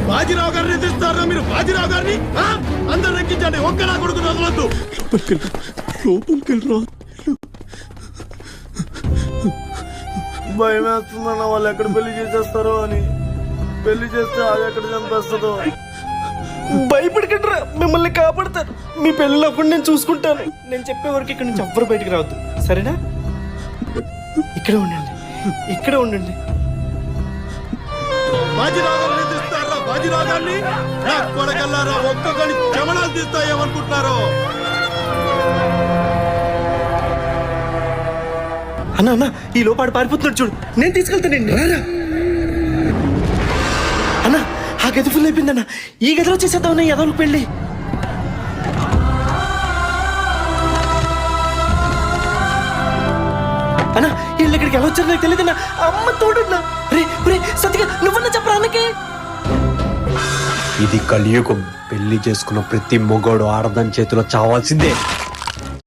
బాజీరావు గారిని ఎదిరిస్తారా మీరు? బాజీరావు గారిని అందరు ఎక్కించండి, ఒక్క నా కొడుకు వదలొద్దు. భయం వేస్తుందన్న, వాళ్ళు ఎక్కడ పెళ్లి చేసేస్తారో అని. పెళ్లి చేస్తే అది ఎక్కడ చంపేస్తుందో. భయపడకండిరా, మిమ్మల్ని కాపాడతారు. మీ పెళ్ళినప్పుడు నేను చూసుకుంటాను. నేను చెప్పే వరకు ఇక్కడ నుంచి ఎవ్వరు బయటికి రావద్దు, సరేనా? ఇక్కడే ఉండండి, ఇక్కడే ఉండండి. బాజీరావు గారిని ఎదిరిస్తారా? బాజీరావు గారిని నా కొడగల్లారా, ఒక్కొక్కని చెమడాలు తీస్తాయేమనుకుంటున్నారు? అన్న అన్న, ఈ లోపాడు పారిపోతున్నాడు చూడు, నేను తీసుకెళ్తానండి. అన్న, ఆ గది ఫుల్ అయిపోయిందన్న. ఈ గదిలో చేసేద్దామన్నా ఎదవలు పెళ్ళి. అన్న, వీళ్ళు ఇక్కడికి ఎలా వచ్చారు నాకు తెలియదన్నా. అమ్మ తోడన్నా. రే రే సత్తిగా నువ్వన్నా చెప్పరా అన్నకి. ఇది కలియుగం. పెళ్లి చేసుకున్న ప్రతి మొగోడు ఆడదాని చేతిలో చావాల్సిందే.